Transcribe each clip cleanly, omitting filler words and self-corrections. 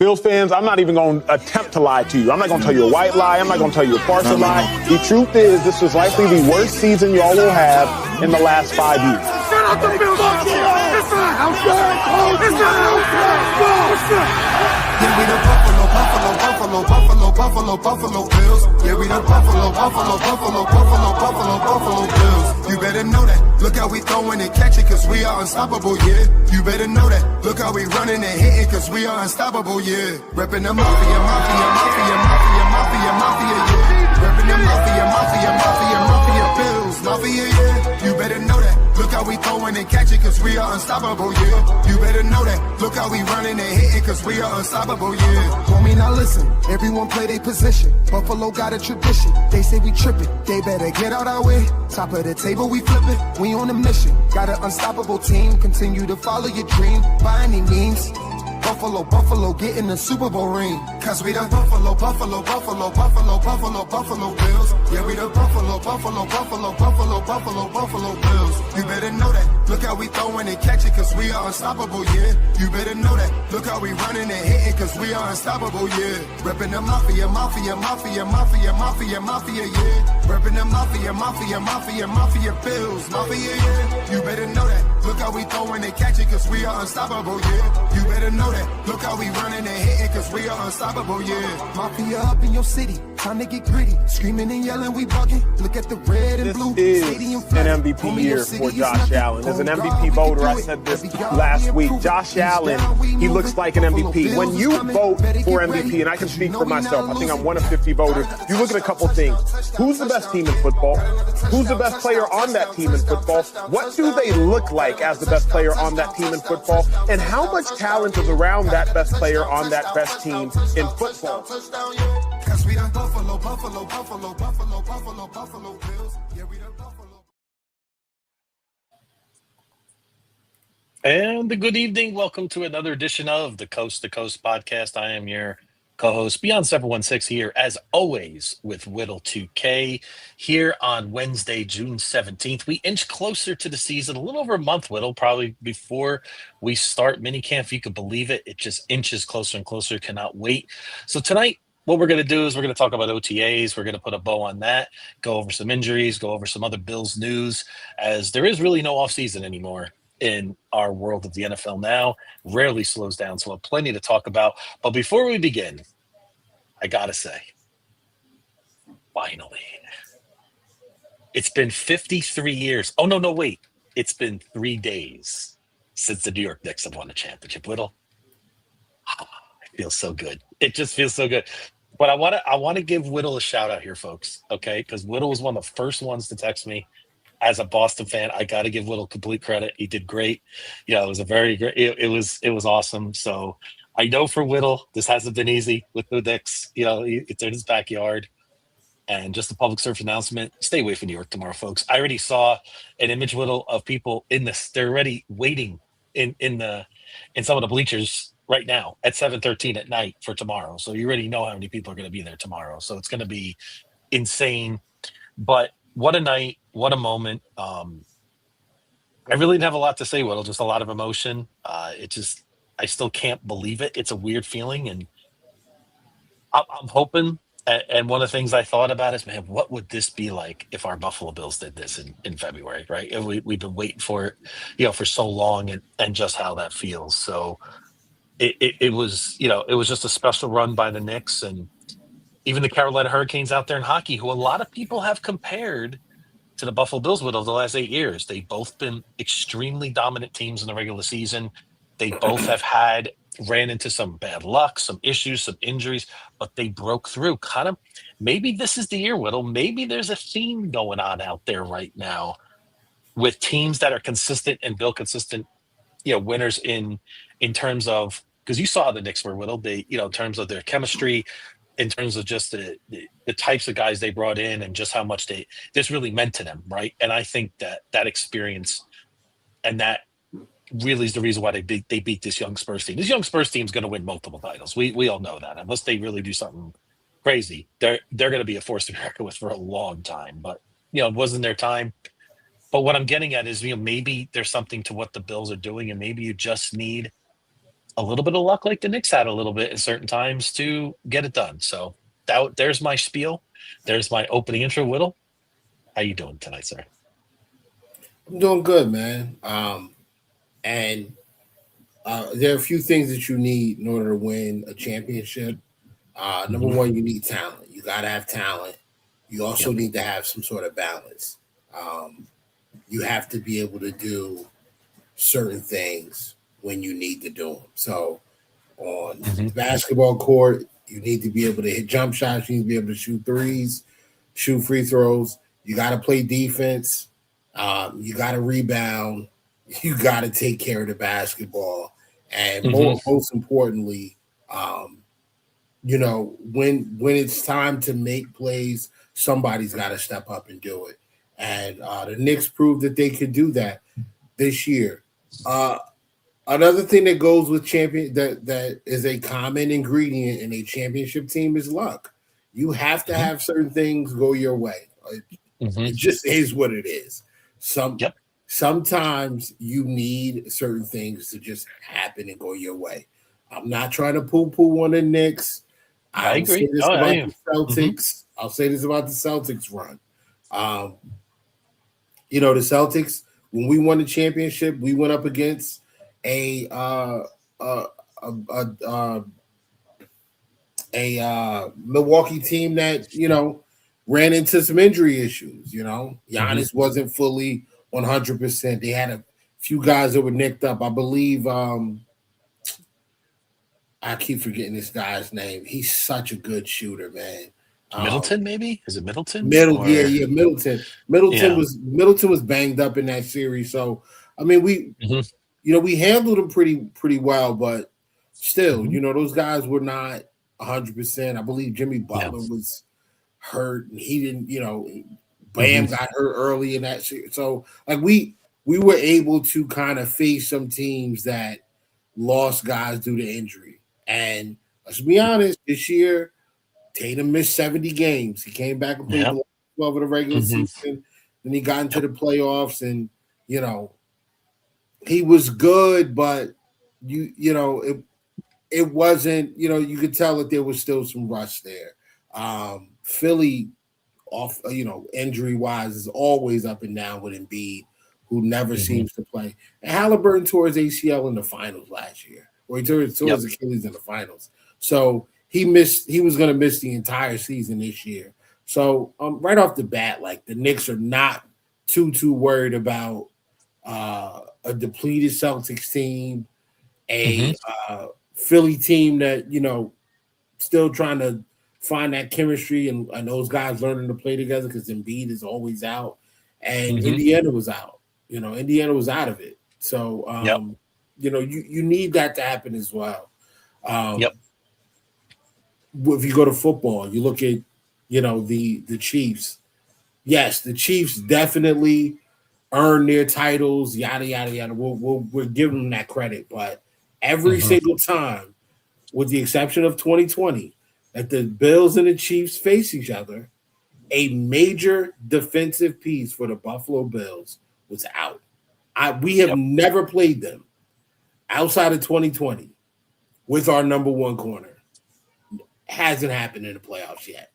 Bills fans, I'm not even going to attempt to lie to you. I'm not going to tell you a white lie. I'm not going to tell you a partial lie. The truth is, this was likely the worst season y'all will have in the last 5 years. Shut up the Bills! It's not outside! It's not outside! Yeah, we the Buffalo Bills. Yeah, we the Buffalo Bills. You better know that. Look how we throwing and catching, cause we are unstoppable, yeah. You better know that. Look how we running and hitting, cause we are unstoppable, yeah. Reppin' the mafia, yeah. Reppin' the mafia, Bills, yeah. You better know that. Look how we throwing and catching, cause we are unstoppable, yeah. You better know that. Look how we running and hitting, cause we are unstoppable, yeah. Homie, now listen, everyone play their position. Buffalo got a tradition. They say we trippin', they better get out our way. Top of the table, we flippin', we on a mission. Got an unstoppable team, continue to follow your dream by any means. Buffalo, get in the Super Bowl ring. Cause we the Buffalo Bills. Yeah, we the Buffalo Bills. You better know that. Look how we throwing and catching, cause we are unstoppable, yeah. You better know that. Look how we running and hitting, cause we are unstoppable, yeah. Reppin' the mafia, yeah. Reppin' the mafia, Bills, yeah. You better know that. Look how we throwing and catching, cause we are unstoppable, yeah. You better know that. Look how we running and hitting, cause we are unstoppable, yeah. Mafia up in your city, time to get gritty. Screaming and yelling, we bugging. Look at the red and blue. This is an MVP year for Josh Allen. As an MVP voter, I said this last week. Josh Allen, he looks like an MVP. When you vote for MVP, and I can speak for myself, I think I'm one of 50 voters, you look at a couple things. Who's the best team in football? Who's the best player on that team in football? What do they look like as the best player on that team in football? And how much talent is around that best player on that best team in football? And good evening. Welcome to another edition of the Coast to Coast podcast. I am your co-host, Beyond 716, here as always with Whittle 2K here on Wednesday, June 17th. We inch closer to the season, a little over a month, Whittle, probably before we start minicamp. If you could believe it, it just inches closer and closer. Cannot wait. So tonight, what we're going to do is we're going to talk about OTAs. We're going to put a bow on that, go over some injuries, go over some other Bills news, as there is really no offseason anymore in our world of the NFL now. Rarely slows down, so we'll have plenty to talk about. But before we begin, I got to say, finally, it's been 53 years. Oh, no, wait. It's been 3 days since the New York Knicks have won the championship, Whittle. It feels so good. It just feels so good. But I want to give Whittle a shout out here, folks, okay? Because Whittle was one of the first ones to text me. As a Boston fan, I got to give Whittle complete credit. He did great. You know, it was a very great. It was awesome. So I know for Whittle, this hasn't been easy with the Knicks. You know, it's in his backyard. And just a public service announcement: stay away from New York tomorrow, folks. I already saw an image, Whittle, of people in this. They're already waiting in some of the bleachers right now at 7:13 at night for tomorrow. So you already know how many people are going to be there tomorrow. So it's going to be insane. But what a night, what a moment. I really didn't have a lot to say, Whittle, just a lot of emotion. I still can't believe it. It's a weird feeling. And I'm hoping, and one of the things I thought about is, man, what would this be like if our Buffalo Bills did this in February, right? And we've been waiting for it, for so long, and just how that feels. So it was, it was just a special run by the Knicks, and even the Carolina Hurricanes out there in hockey, who a lot of people have compared to the Buffalo Bills with over the last 8 years. They've both been extremely dominant teams in the regular season. They both have ran into some bad luck, some issues, some injuries, but they broke through. Kind of, maybe this is the year, Whittle. Maybe there's a theme going on out there right now with teams that are consistent and build consistent, winners in terms of, because you saw the Knicks were, Whittle. They, in terms of their chemistry, in terms of just the types of guys they brought in and just how much this really meant to them, right? And I think that experience and that really is the reason why they beat this young Spurs team. This young Spurs team is going to win multiple titles. We all know that. Unless they really do something crazy, they're going to be a force to be reckoned with for a long time. But, it wasn't their time. But what I'm getting at is, maybe there's something to what the Bills are doing, and maybe you just need a little bit of luck like the Knicks had a little bit at certain times to get it done. So there's my spiel. There's my opening intro. Whittle, how you doing tonight, sir? I'm doing good, man. And there are a few things that you need in order to win a championship. Number one, you need talent. You got to have talent. You also need to have some sort of balance. You have to be able to do certain things when you need to do them. So on the basketball court, you need to be able to hit jump shots. You need to be able to shoot threes, shoot free throws. You got to play defense. You got to rebound. You got to take care of the basketball. And most importantly, when it's time to make plays, somebody's got to step up and do it. And the Knicks proved that they could do that this year. Another thing that goes with champion that is a common ingredient in a championship team is luck. You have to have certain things go your way. It just is what it is. Sometimes you need certain things to just happen and go your way. I'm not trying to poo-poo on the Knicks. I agree. The Celtics. I'll say this about the Celtics run. The Celtics, when we won the championship, we went up against a Milwaukee team that ran into some injury issues. Giannis wasn't fully 100%. They had a few guys that were nicked up. I believe I keep forgetting this guy's name. He's such a good shooter, man. Middleton, maybe? Is it Middleton? Middleton. Middleton was banged up in that series. So I mean, we handled him pretty well, but still, those guys were not 100%. I believe Jimmy Butler was hurt, and he didn't. Bam got hurt early in that series. So like we were able to kind of face some teams that lost guys due to injury. And let's be honest, this year Tatum missed 70 games. He came back and played 12 of the regular season. Then he got into the playoffs, and he was good, but it wasn't. You could tell that there was still some rust there. Philly, off injury wise, is always up and down with Embiid, who never seems to play. And Halliburton tore his ACL in the finals last year, or he tore his Achilles in the finals. So he was going to miss the entire season this year. So right off the bat, like the Knicks are not too worried about a depleted Celtics team, a Philly team that still trying to find that chemistry, and those guys learning to play together because Embiid is always out, and Indiana was out. Indiana was out of it. So you need that to happen as well. If you go to football, you look at the Chiefs. Yes, the Chiefs definitely earned their titles. Yada yada yada. We're giving them that credit, but every single time, with the exception of 2020, that the Bills and the Chiefs face each other, a major defensive piece for the Buffalo Bills was out. We have never played them outside of 2020 with our number one corner. Hasn't happened in the playoffs yet.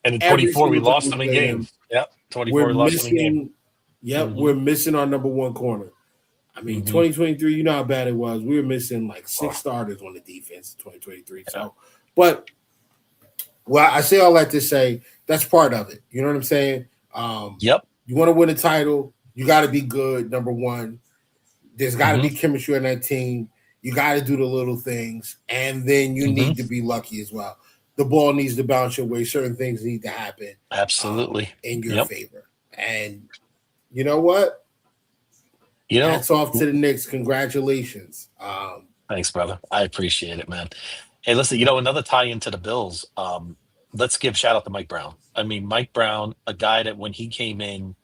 And in 24, we lost them in games. Yep, 24, we lost them in games. Yep, we're missing our number one corner. I mean, 2023, you know how bad it was. We were missing like 6 starters on the defense in 2023. So, but I say all that to say that's part of it. You know what I'm saying? You want to win a title, you got to be good, number one. There's got to be chemistry on that team. You got to do the little things, and then you need to be lucky as well. The ball needs to bounce your way. Certain things need to happen. Absolutely. In your favor. And you know what? Hats off to the Knicks. Congratulations. Thanks, brother. I appreciate it, man. Hey, listen, another tie into the Bills. Let's give shout out to Mike Brown. I mean, Mike Brown, a guy that when he came in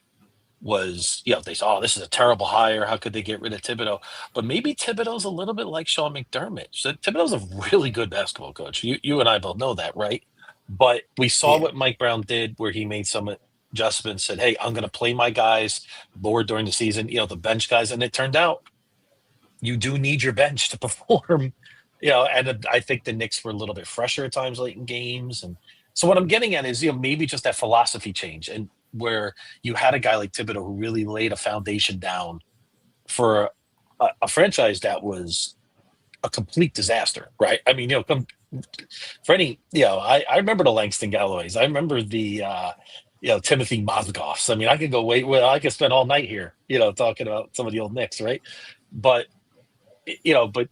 was, they saw, this is a terrible hire. How could they get rid of Thibodeau? But maybe Thibodeau's a little bit like Sean McDermott. So Thibodeau's a really good basketball coach. You and I both know that, right? But we saw what Mike Brown did, where he made some adjustments, said, hey, I'm going to play my guys more during the season, the bench guys. And it turned out you do need your bench to perform, and I think the Knicks were a little bit fresher at times late in games. And so what I'm getting at is, maybe just that philosophy change, and where you had a guy like Thibodeau who really laid a foundation down for a franchise that was a complete disaster, right? I mean, for any, I remember the Langston Galloways. I remember the, Timothy Mozgoffs. I mean, I could go I could spend all night here, talking about some of the old Knicks, right? But, but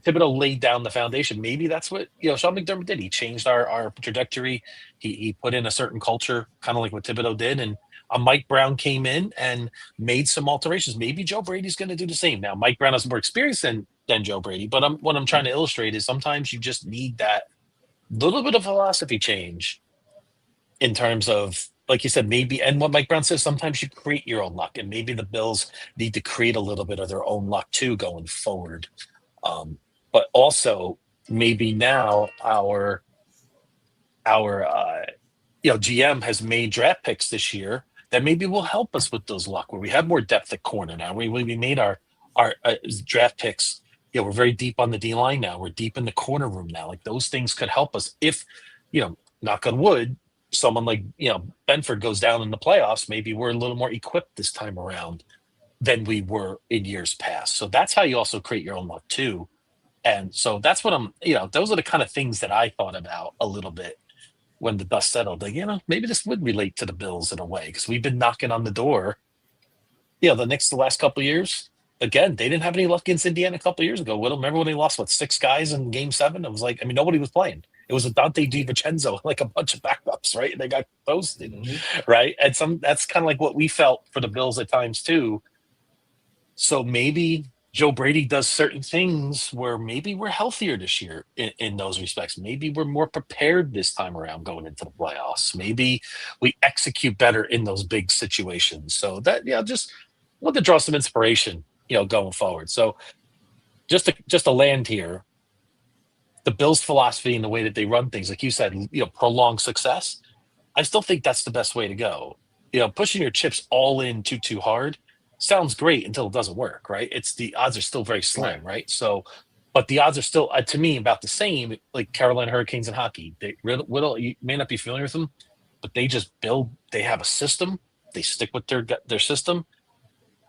Thibodeau laid down the foundation. Maybe that's what, Sean McDermott did. He changed our trajectory. He put in a certain culture, kind of like what Thibodeau did. And Mike Brown came in and made some alterations. Maybe Joe Brady's going to do the same. Now, Mike Brown has more experience than Joe Brady, but what I'm trying to illustrate is sometimes you just need that little bit of philosophy change in terms of, like you said, maybe, and what Mike Brown says, sometimes you create your own luck, and maybe the Bills need to create a little bit of their own luck too going forward. But also maybe now our GM has made draft picks this year that maybe will help us with those luck, where we have more depth at corner now. We made our draft picks. We're very deep on the D line now. We're deep in the corner room now. Like, those things could help us if, knock on wood, someone like Benford goes down in the playoffs. Maybe we're a little more equipped this time around than we were in years past. So that's how you also create your own luck too. And so that's what those are the kind of things that I thought about a little bit when the dust settled. Like, maybe this would relate to the Bills in a way, because we've been knocking on the door. The last couple of years, again, they didn't have any luck against Indiana a couple of years ago. Remember when they lost, 6 guys in Game 7? It was like, nobody was playing. It was a Dante DiVincenzo, like a bunch of backups, right? They got posted, right? And that's kind of like what we felt for the Bills at times too. So maybe Joe Brady does certain things where maybe we're healthier this year in those respects. Maybe we're more prepared this time around going into the playoffs. Maybe we execute better in those big situations. So that, just want to draw some inspiration, going forward. So just to land here, the Bills' philosophy and the way that they run things, like you said, prolonged success, I still think that's the best way to go. Pushing your chips all in too hard sounds great until it doesn't work, right? The odds are still very slim, right? So, but the odds are still, to me, about the same, like Carolina Hurricanes in hockey. Whittle, you may not be familiar with them, but they just they have a system, they stick with their system,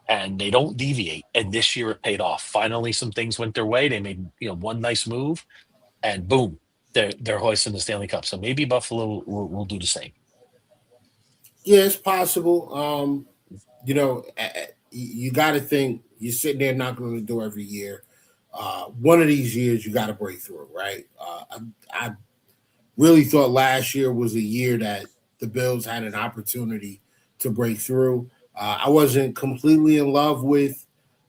and they don't deviate. And this year it paid off. Finally, some things went their way. They made, one nice move, and boom, they're hoisting the Stanley Cup. So maybe Buffalo will do the same. Yeah, it's possible. You got to think you're sitting there knocking on the door every year. One of these years, you got to break through, right? I really thought last year was a year that the Bills had an opportunity to break through. I wasn't completely in love with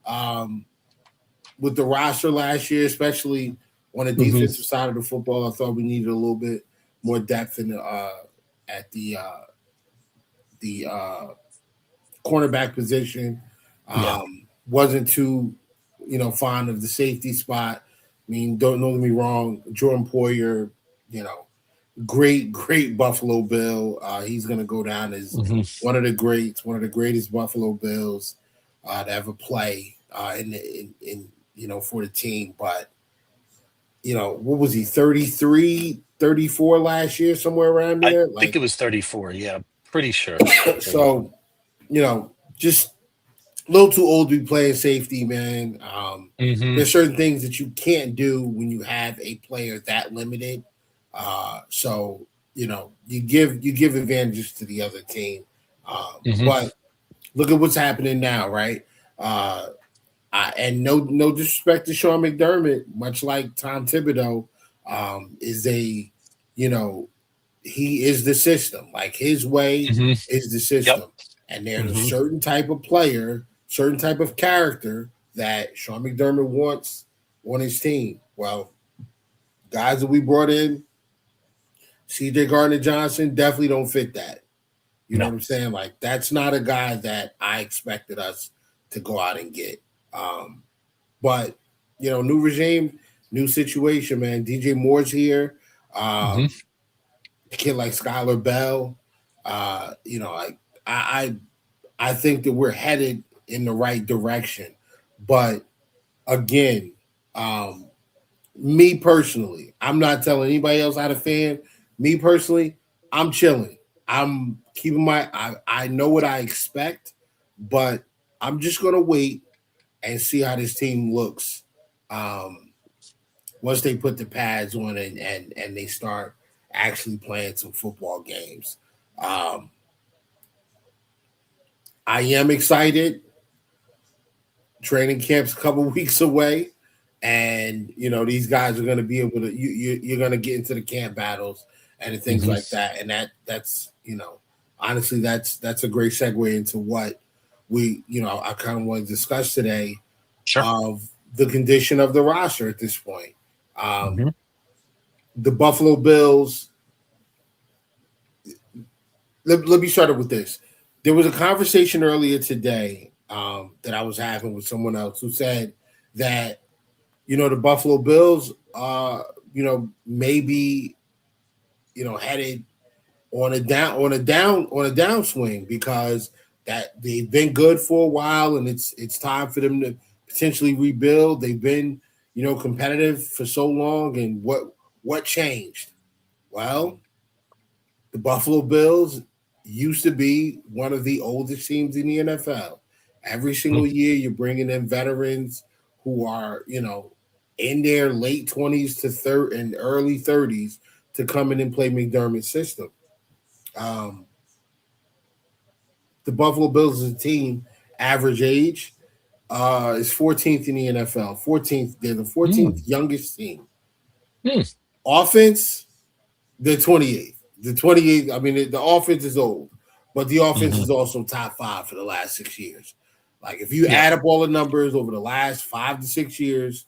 the roster last year, especially on the defensive side of the football. I thought we needed a little bit more depth at the cornerback position. Wasn't too, fond of the safety spot. Don't get me wrong, Jordan Poyer, great Buffalo Bill. He's going to go down as one of the greatest Buffalo Bills to ever play in for the team. But, what was he, 33, 34 last year, somewhere around there? I think it was 34. Yeah, pretty sure. So, just a little too old to be playing safety, man. There's certain things that you can't do when you have a player that limited. So you give advantages to the other team. But look at what's happening now, right? And no disrespect to Sean McDermott, much like Tom Thibodeau, he is the system. Like, his way is the system. Yep. And there's a certain type of player, certain type of character that Sean McDermott wants on his team. Well, guys that we brought in, C.J. Gardner-Johnson, definitely don't fit that. You know what I'm saying? Like, that's not a guy that I expected us to go out and get. But, new regime, new situation, man. DJ Moore's here. A kid like Skylar Bell. I think that we're headed in the right direction. But again, me personally, I'm not telling anybody else how to fan. Me personally, I'm chilling. I'm keeping I know what I expect, but I'm just gonna wait and see how this team looks. Once they put the pads on and they start actually playing some football games. I am excited. Training camp's a couple weeks away, and these guys are going to be able to. You're going to get into the camp battles and things like that, and that's honestly that's a great segue into what I kind of want to discuss today of the condition of the roster at this point. The Buffalo Bills. Let me start with this. There was a conversation earlier today that I was having with someone else who said that the Buffalo Bills maybe headed on a downswing because that they've been good for a while and it's time for them to potentially rebuild. They've been competitive for so long, and what changed? Well, the Buffalo Bills used to be one of the oldest teams in the NFL. Every single year, you're bringing in veterans who are, in their late 20s to third and early 30s to come in and play McDermott's system. The Buffalo Bills as a team, average age is 14th in the NFL. 14th, they're the 14th youngest team. Offense, they're 28th. The 28th, I mean, the offense is old, but the offense is also top 5 for the last 6 years. Like, if you add up all the numbers over the last 5 to 6 years,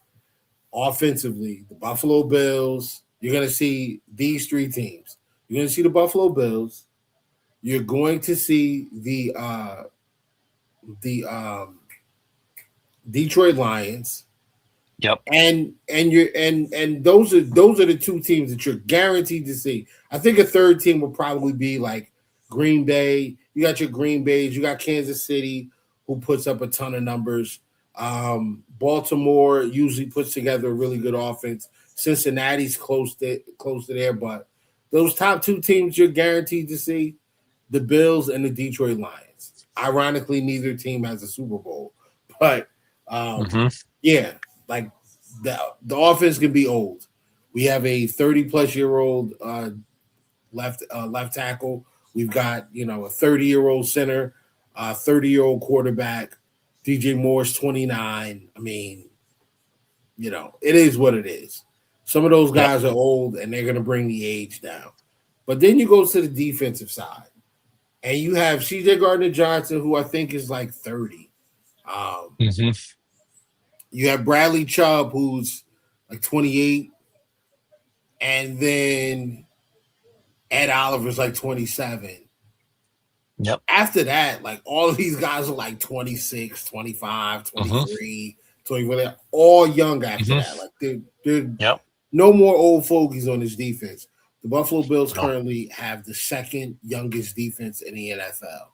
offensively, the Buffalo Bills, you're going to see these 3 teams. You're going to see the Buffalo Bills. You're going to see the Detroit Lions. Yep. And those are the 2 teams that you're guaranteed to see. I think a third team will probably be like Green Bay. You got your Green Bays. You got Kansas City, who puts up a ton of numbers. Baltimore usually puts together a really good offense. Cincinnati's close to there, but those top 2 teams you're guaranteed to see, the Bills and the Detroit Lions. Ironically, neither team has a Super Bowl, but yeah. Like the offense can be old. We have a 30-plus-year-old left tackle. We've got a 30-year-old center, 30-year-old quarterback. DJ Moore's 29. I mean, it is what it is. Some of those guys are old, and they're going to bring the age down. But then you go to the defensive side, and you have C.J. Gardner-Johnson, who I think is like 30. You have Bradley Chubb, who's like 28, and then Ed Oliver's like 27. Yep. After that, like all of these guys are like 26, 25, 23, 24. They're all young after that. Like they're no more old fogies on this defense. The Buffalo Bills currently have the second youngest defense in the NFL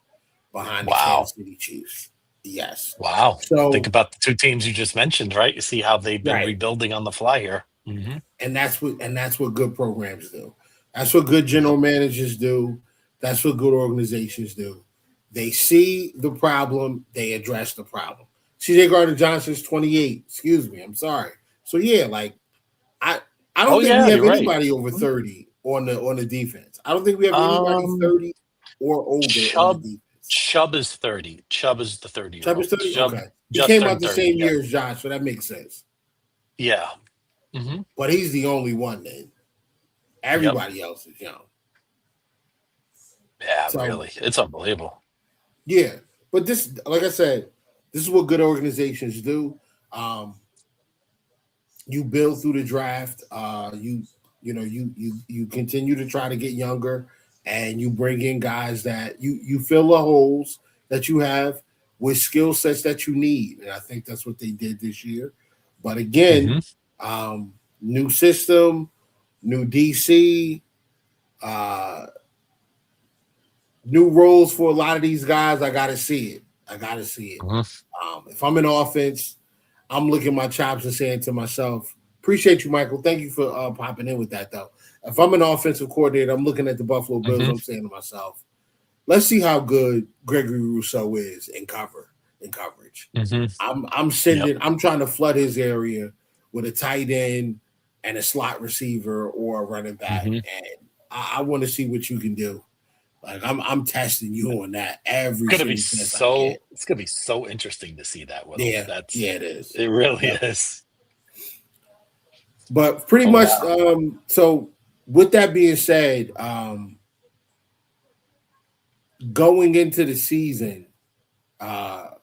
behind the Kansas City Chiefs. Yes. Wow. So think about the 2 teams you just mentioned, right? You see how they've been rebuilding on the fly here. And that's what good programs do. That's what good general managers do. That's what good organizations do. They see the problem, they address the problem. CJ Gardner-Johnson's 28. Excuse me, I'm sorry. So yeah, like I don't think we have anybody over 30 on the defense. I don't think we have anybody 30 or older on the defense. Chubb is 30. Chubb is the 30-year-old. Chubb is 30? Okay. He came out the same year as Josh, so that makes sense. Yeah. But he's the only one then. Everybody else is young. Yeah, really. It's unbelievable. Yeah. But this, like I said, this is what good organizations do. You build through the draft. You continue to try to get younger, and you bring in guys that you fill the holes that you have with skill sets that you need. And I think that's what they did this year. But again, new system, new DC, new roles for a lot of these guys. I got to see it. If I'm in offense, I'm licking my chops and saying to myself, appreciate you, Michael. Thank you for popping in with that, though. If I'm an offensive coordinator, I'm looking at the Buffalo Bills, I'm saying to myself, let's see how good Gregory Rousseau is in coverage. I'm trying to flood his area with a tight end and a slot receiver or a running back. And I want to see what you can do. Like I'm testing you on that every single test I get. It's gonna be so interesting to see that. Yeah, it is. It really is. But pretty much, so with that being said, going into the season, some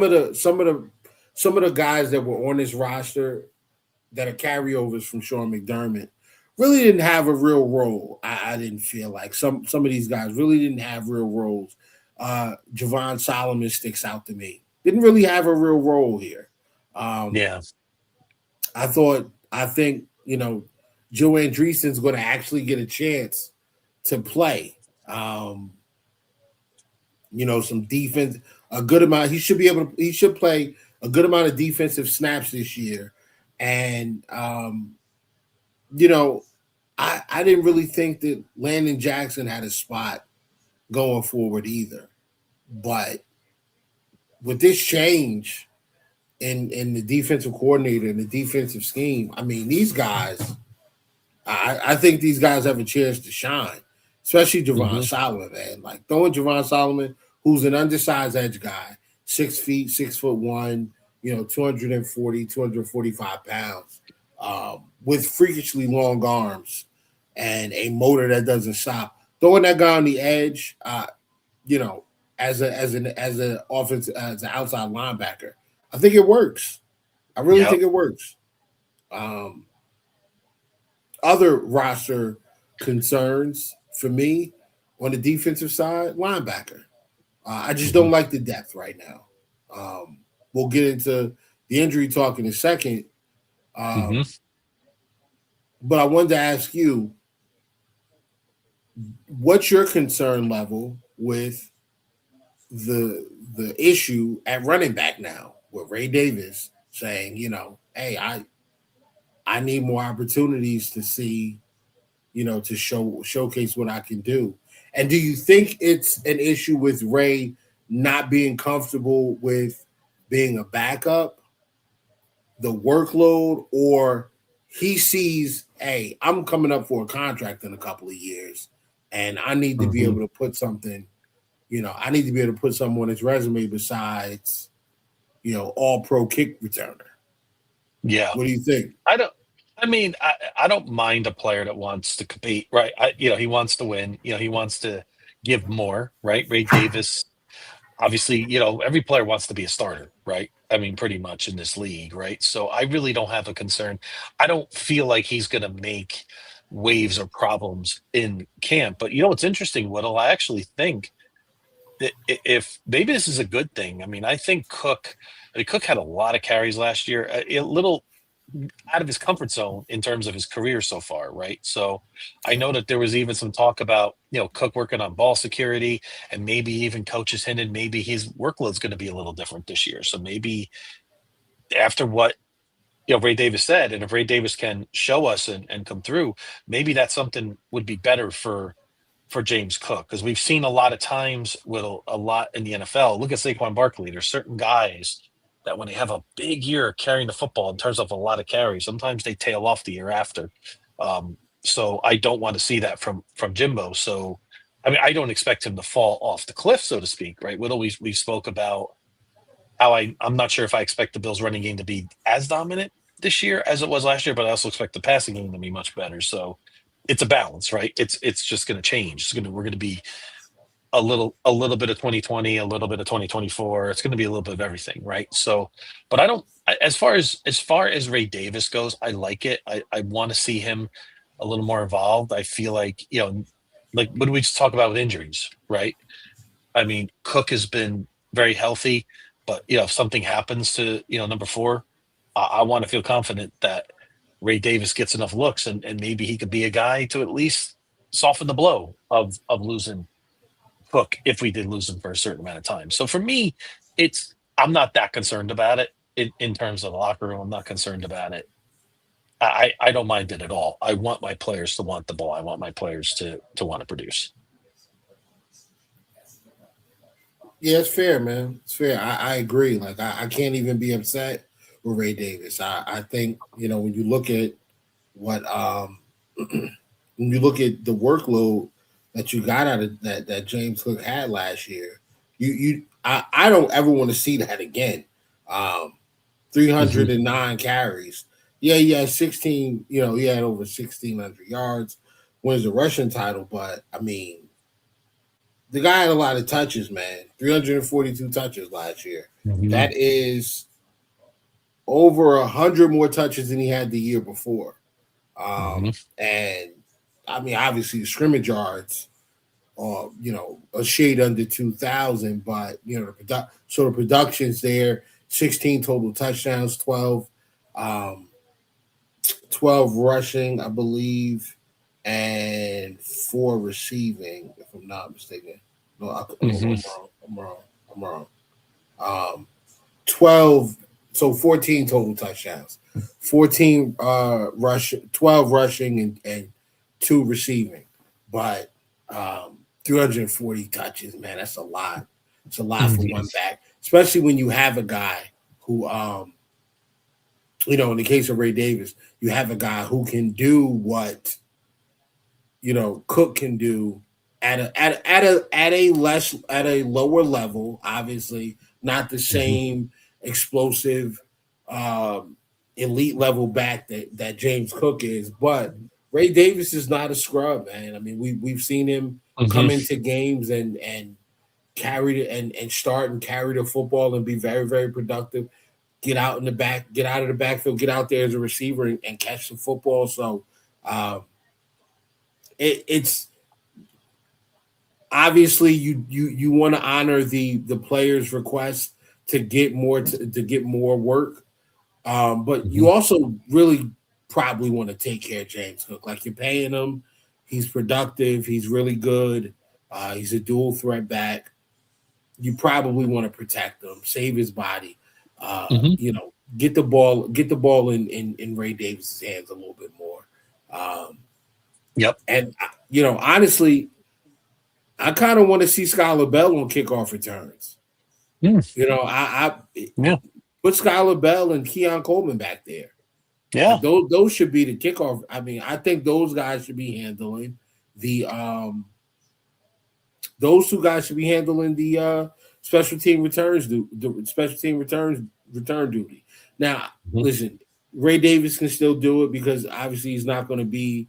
of the guys that were on this roster that are carryovers from Sean McDermott really didn't have a real role. I didn't feel like some of these guys really didn't have real roles. Javon Solomon sticks out to me. Didn't really have a real role here. I think Joe Andreessen's going to actually get a chance to play. Some defense, a good amount. He should play a good amount of defensive snaps this year. And I didn't really think that Landon Jackson had a spot going forward either. But with this change in the defensive coordinator and the defensive scheme, I mean, these guys, I think these guys have a chance to shine, especially Javon Solomon, man. Like throwing Javon Solomon, who's an undersized edge guy, 6 feet, 6'1", 240, 245 pounds, with freakishly long arms and a motor that doesn't stop. Throwing that guy on the edge, as an outside linebacker, I think it works. I really think it works. Other roster concerns for me on the defensive side, linebacker. I just don't like the depth right now. We'll get into the injury talk in a second. But I wanted to ask you, what's your concern level with the issue at running back now with Ray Davis saying, hey, I need more opportunities to see, to showcase what I can do. And do you think it's an issue with Ray not being comfortable with being a backup, the workload, or he sees, hey, I'm coming up for a contract in a couple of years and I need to be able to put something, I need to be able to put something on his resume besides, all-pro kick returner. Yeah. What do you think? I don't mind a player that wants to compete, right? He wants to win. He wants to give more, right? Ray Davis, obviously, every player wants to be a starter, right? I mean, pretty much in this league, right? So I really don't have a concern. I don't feel like he's going to make waves or problems in camp. But what's interesting, Whittle, I actually think that if maybe this is a good thing. I mean, I think Cook had a lot of carries last year, a little out of his comfort zone in terms of his career so far, right? So I know that there was even some talk about, Cook working on ball security, and maybe even coaches hinted maybe his workload's going to be a little different this year. So maybe after what, Ray Davis said, and if Ray Davis can show us and come through, maybe that's something would be better for James Cook, because we've seen a lot of times with a lot in the NFL. Look at Saquon Barkley. There's certain guys that when they have a big year carrying the football in terms of a lot of carries, sometimes they tail off the year after. So I don't want to see that from Jimbo. So, I mean, I don't expect him to fall off the cliff, so to speak, right? Whittle, we spoke about how I'm not sure if I expect the Bills running game to be as dominant this year as it was last year, but I also expect the passing game to be much better. So it's a balance, right? It's just going to change. We're going to be a little bit of 2020, a little bit of 2024. It's going to be a little bit of everything, right? So, but as far as Ray Davis goes, I like it. I want to see him a little more involved. I feel like, like what did we just talk about with injuries, right? I mean, Cook has been very healthy, but if something happens to, number 4, I want to feel confident that Ray Davis gets enough looks and maybe he could be a guy to at least soften the blow of losing Cook if we did lose him for a certain amount of time. So for me, it's I'm not that concerned about it in terms of the locker room. I'm not concerned about it. I don't mind it at all. I want my players to want the ball. I want my players to want to produce. Yeah, it's fair, man. It's fair. I agree. Like I can't even be upset with Ray Davis. I think, when you look at what when you look at the workload that you got out of that James Cook had last year, I don't ever want to see that again. 309 carries. Yeah, he had 16, he had over 1,600 yards, wins the rushing title, but I mean, the guy had a lot of touches, man. 342 touches last year. That is over 100 more touches than he had the year before. And I mean, obviously, the scrimmage yards are, a shade under 2,000, but the production's there. 16 total touchdowns, 12 rushing, I believe, and 4 receiving, if I'm not mistaken. No, I'm wrong. 12, so 14 total touchdowns, 12 rushing and 2 receiving, but 340 touches, man, that's a lot. It's a lot for one back, especially when you have a guy who, in the case of Ray Davis, you have a guy who can do what, Cook can do at a lower level, obviously not the same explosive elite level back that James Cook is, but Ray Davis is not a scrub, man. I mean, we've seen him come into games and carry it and start and carry the football and be very, very productive. Get out of the backfield, get out there as a receiver and catch the football. So it's obviously you want to honor the player's request to get more work, but you also really probably want to take care of James Cook. Like, you're paying him, he's productive, he's really good, he's a dual threat back. You probably want to protect him, save his body. Get the ball in Ray Davis's hands a little bit more. And honestly, I kind of want to see Skylar Bell on kickoff returns. I put Skylar Bell and Keon Coleman back there. Yeah, those should be the kickoff. I mean, I think those guys should be handling the those 2 guys should be handling the special team returns, the special team return duty. Now, listen, Ray Davis can still do it because obviously he's not going to be,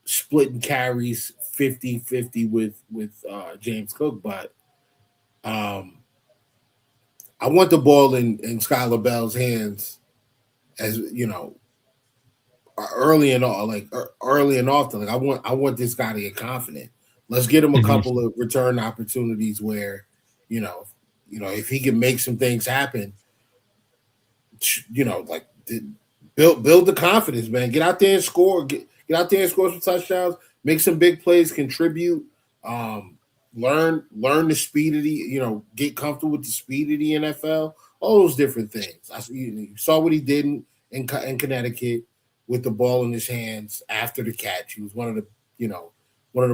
splitting carries 50-50 with James Cook, but I want the ball in Skylar Bell's hands, as early and often. Like, I want this guy to get confident. Let's get him a couple of return opportunities where, if he can make some things happen, like build the confidence, man. Get out there and score. Get out there and score some touchdowns. Make some big plays. Contribute. Learn the speed of the. Get comfortable with the speed of the NFL. All those different things. You saw what he did in Connecticut with the ball in his hands after the catch. He was one of the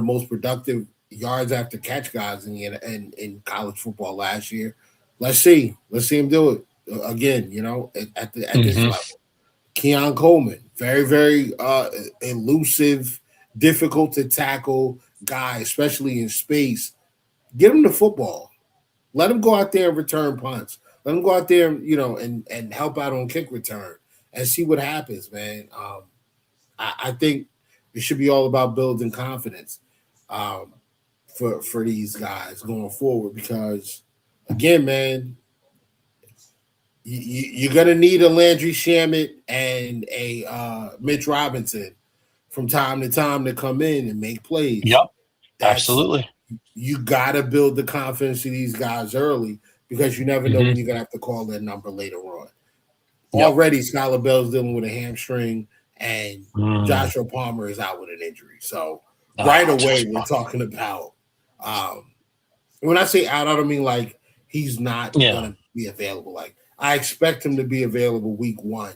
most productive yards after catch guys in college football last year. Let's see him do it again. At this level. Keon Coleman, very, very elusive, difficult to tackle guy, especially in space. Get him the football. Let him go out there and return punts. Let him go out there, and help out on kick return and see what happens, man. I think it should be all about building confidence for these guys going forward because, again, man, you're going to need a Landry Shamet and a Mitch Robinson from time to time to come in and make plays. Yep, absolutely. You got to build the confidence of these guys early because you never know when you're going to have to call their number later on. Yep. Already, Skylar Bell's dealing with a hamstring, and Joshua Palmer is out with an injury. So right away, we're talking about when I say out, I don't mean like he's not going to be available. Like I expect him to be available week 1,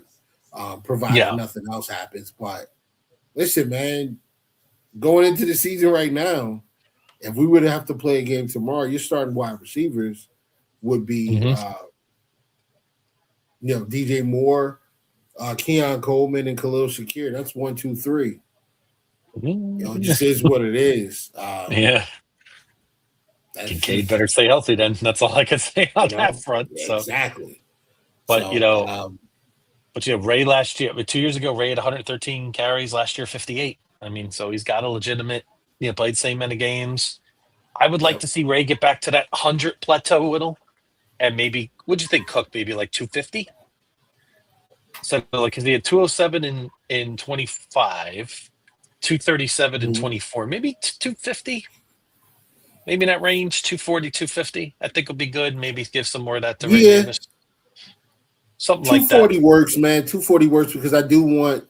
provided nothing else happens. But listen, man, going into the season right now, if we would have to play a game tomorrow, your starting wide receivers would be, DJ Moore, Keon Coleman, and Khalil Shakir. That's 1, 2, 3. It just is what it is. Kincaid better stay healthy then. That's all I can say on that front. So. Exactly. But, Ray last year, 2 years ago, Ray had 113 carries. Last year, 58. I mean, so he's got a legitimate, played same many games. I would like to see Ray get back to that 100 plateau little. And maybe, what'd you think, Cook? Maybe like 250? So, because he had 207 in 25, 237 in 24, maybe 250? Maybe in that range, 240, 250. I think would be good. Maybe give some more of that to Ray Davis. Something like that. 240 works, man. 240 works because I do want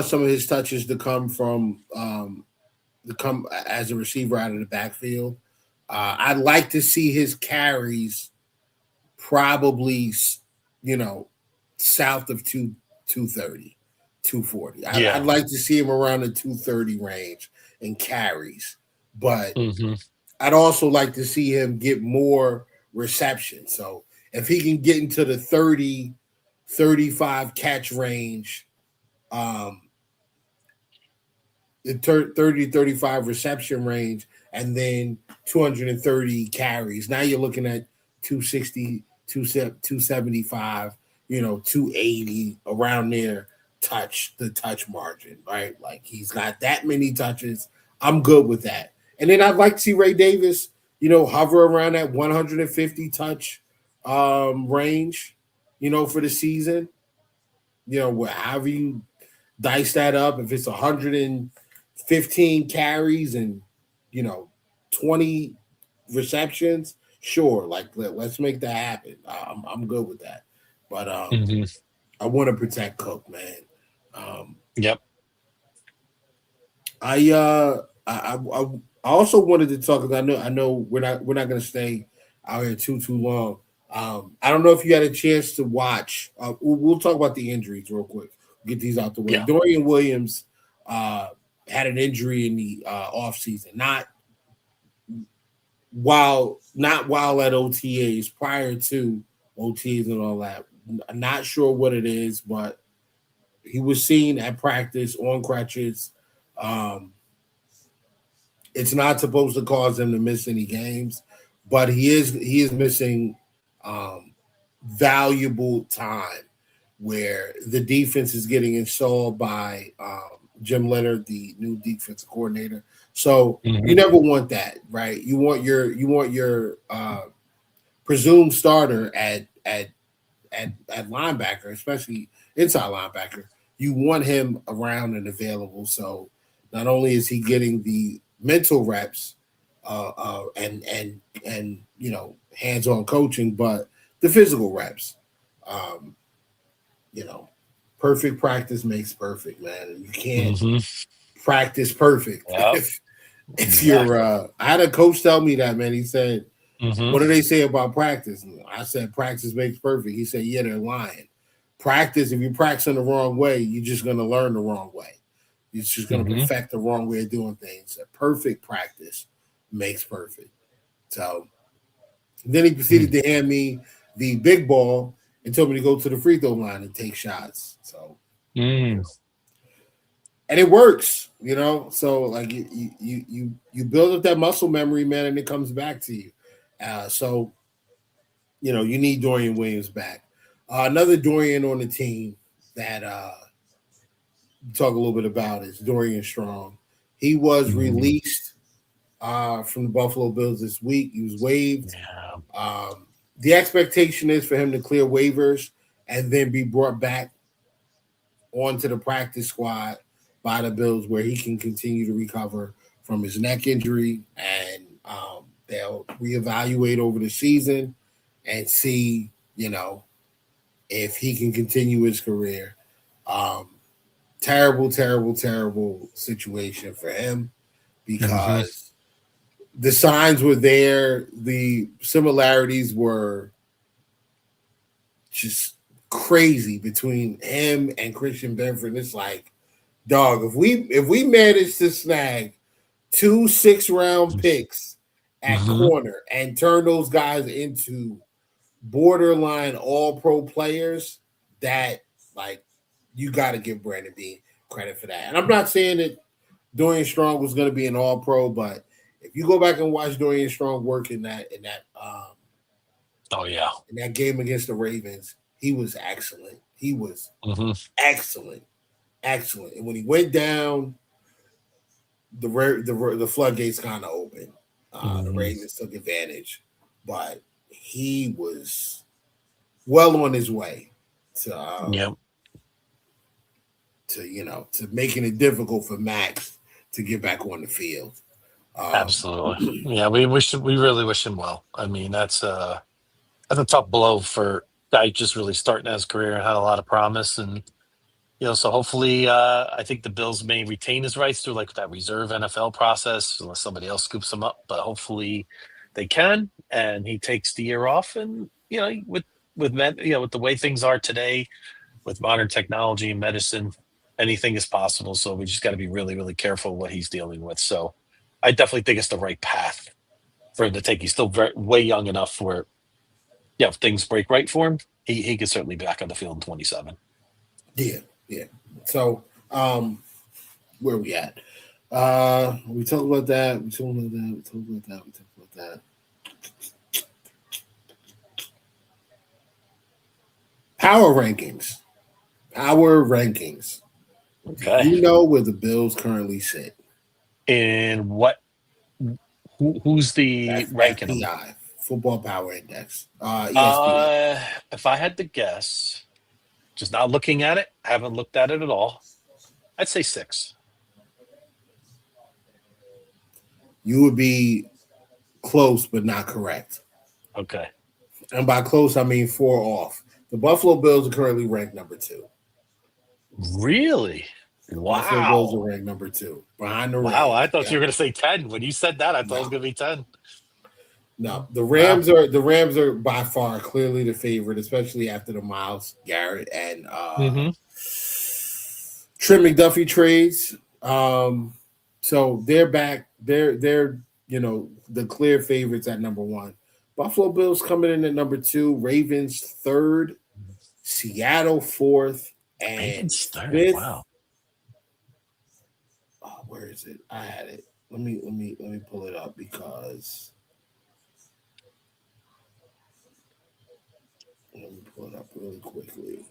some of his touches to come from as a receiver out of the backfield. I'd like to see his carries probably, south of 230, 240. I'd like to see him around the 230 range in carries, but I'd also like to see him get more reception. So if he can get into the 30, 35 catch range, the 30, 35 reception range, and then 230 carries. Now you're looking at 260, 275, 280 around there, the touch margin, right? Like he's got that many touches. I'm good with that. And then I'd like to see Ray Davis, hover around that 150 touch range, for the season. However you dice that up, if it's 115 carries and 20 receptions, sure. Like let's make that happen. I'm good with that. But I want to protect Cook, man. I also wanted to talk because I know we're not going to stay out here too long. I don't know if you had a chance to watch. We'll talk about the injuries real quick. Get these out the way. Dorian Williams had an injury in the offseason, not while at OTAs, prior to OTAs and all that. I'm not sure what it is, but he was seen at practice on crutches. It's not supposed to cause him to miss any games, but he is missing valuable time where the defense is getting installed by Jim Leonard, the new defensive coordinator. So you never want that, right? You want your presumed starter at linebacker, especially inside linebacker. You want him around and available. So not only is he getting the mental reps and hands-on coaching, but the physical reps. Perfect practice makes perfect, man. You can't practice perfect. If you're I had a coach tell me that, man. He said, what do they say about practice? I said, practice makes perfect. He said, yeah, they're lying. Practice, if you're practicing the wrong way, you're just going to learn the wrong way. You're just going to perfect the wrong way of doing things. A perfect practice makes perfect. So then he proceeded to hand me the big ball and told me to go to the free throw line and take shots. So, and it works, So like you build up that muscle memory, man, and it comes back to you. So you need Dorian Williams back. Another Dorian on the team that talk a little bit about is Dorian Strong. He was released from the Buffalo Bills this week. He was waived. The expectation is for him to clear waivers and then be brought back onto the practice squad by the Bills, where he can continue to recover from his neck injury, and they'll reevaluate over the season and see, if he can continue his career. Terrible, terrible, terrible situation for him because the signs were there. The similarities were just crazy between him and Christian Benford. It's like, dog, if we manage to snag 2 6-round picks at corner and turn those guys into borderline all-pro players, that like you got to give Brandon Beane credit for that. And I'm not saying that Dorian Strong was going to be an all-pro, but if you go back and watch Dorian Strong work in that in that game against the Ravens, he was excellent. He was excellent. And when he went down, the floodgates kind of opened. The Ravens took advantage, but he was well on his way to making it difficult for Max to get back on the field. Absolutely. Yeah, we really wish him well. I mean, that's a tough blow for a guy just really starting his career and had a lot of promise. And, so hopefully I think the Bills may retain his rights through like that reserve NFL process unless somebody else scoops him up. But hopefully they can, and he takes the year off. And, with men, with the way things are today, with modern technology and medicine, anything is possible. So we just got to be really, really careful what he's dealing with. So I definitely think it's the right path for him to take. He's still way young enough where, if things break right for him, he could certainly be back on the field in 27. Yeah. So, where are we at? We talked about that. We talked about that. Power rankings. Okay. You know where the Bills currently sit. And what? Who's the ranking? FPI, Football Power Index. ESPN. If I had to guess, just not looking at it, I haven't looked at it at all, I'd say 6. You would be close, but not correct. Okay. And by close, I mean 4 off. The Buffalo Bills are currently ranked number 2. Really? Wow. Buffalo Bills are ranked number 2 behind the Rams. Wow, I thought you were going to say 10. When you said that, I thought it was going to be 10. No, the Rams are by far clearly the favorite, especially after the Myles Garrett and Trent McDuffie trades. So they're back. They're the clear favorites at number 1. Buffalo Bills coming in at number 2, Ravens 3rd, Seattle 4th, and Ravens 3rd. 5th. Wow. Oh, where is it? I had it. Let me pull it up because let me pull it up really quickly.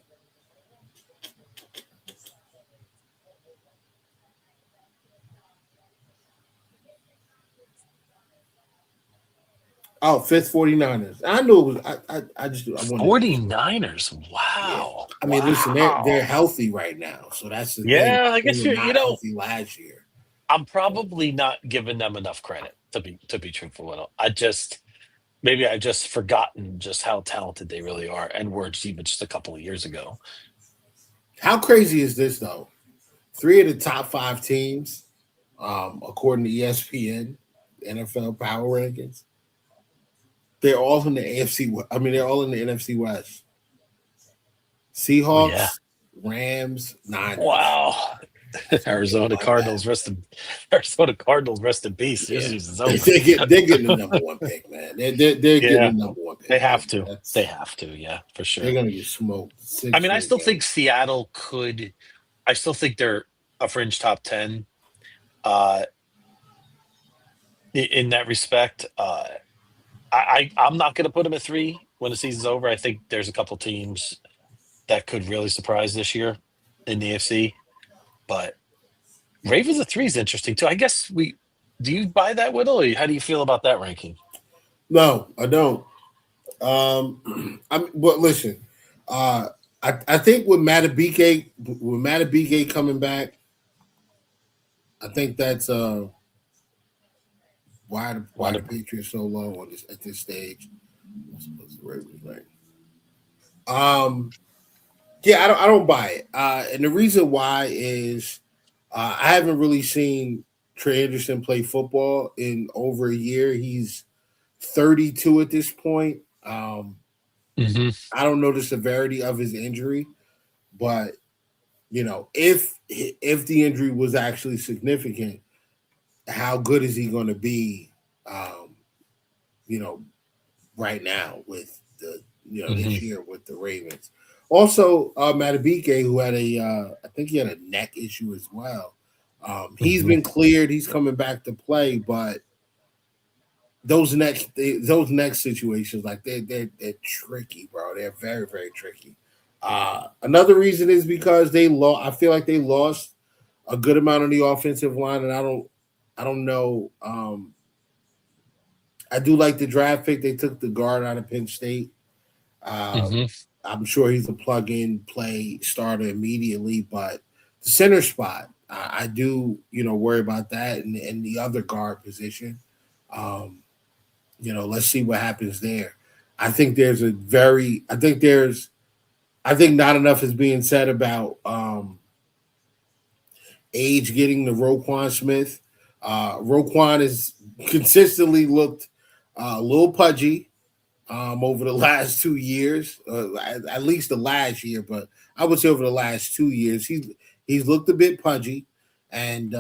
Oh, 5th 49ers. I knew it was. I wanted 49ers. Wow. Yeah. I mean, listen, they're healthy right now, so that's the thing. I guess they were not healthy last year. I'm probably not giving them enough credit to be truthful. I've just forgotten just how talented they really are, and were even just a couple of years ago. How crazy is this though? 3 of the top 5 teams, according to ESPN, NFL Power Rankings, they're all in the AFC. I mean, they're all in the NFC West. Seahawks, Rams, Niners. Wow. Arizona Cardinals, rest in peace. Yeah. They're getting the number 1 pick, man. They're getting the number 1 pick. They have to. They have to, yeah, for sure. They're gonna get smoked. I mean, I still think Seattle could. I still think they're a fringe top 10. In that respect, I'm not going to put them at 3 when the season's over. I think there's a couple teams that could really surprise this year in the AFC. But Ravens at 3 is interesting too. I guess do you buy that, Whittle? Or how do you feel about that ranking? No, I don't. But listen, I think with Matabike coming back, I think that's why the Patriots so low at this stage. What's the Ravens rank? Yeah, I don't buy it. And the reason why is I haven't really seen Trey Anderson play football in over a year. He's 32 at this point. Mm-hmm. I don't know the severity of his injury, but if the injury was actually significant, how good is he going to be? Um, you know, right now with the Mm-hmm. this year with the Ravens. Also, Matabike, who had I think he had a neck issue as well. He's Mm-hmm. been cleared. He's coming back to play, but those next situations, like they're tricky, bro. They're very very tricky. Another reason is because they lost. I feel like they lost a good amount on the offensive line, and I don't know. I do like the draft pick. They took the guard out of Penn State. Mm-hmm. I'm sure he's a plug-in play starter immediately, but the center spot, I do, worry about that and the other guard position. Um, let's see what happens there. I think there's a very, I think there's, I think not enough is being said about age getting to Roquan Smith. Roquan has consistently looked a little pudgy over the last 2 years, at least the last year, but I would say over the last 2 years, he's looked a bit pudgy, and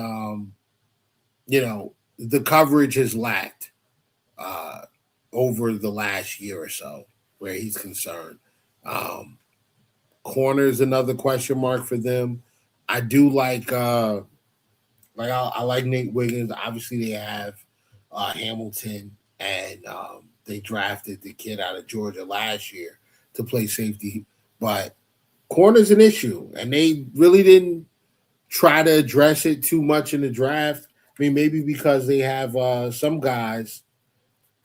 the coverage has lacked uh, over the last year or so, where he's concerned. Um, Corner is another question mark for them. I do I like Nate Wiggins. Obviously, they have Hamilton, and they drafted the kid out of Georgia last year to play safety. But corner's an issue, and they really didn't try to address it too much in the draft. I mean, maybe because they have some guys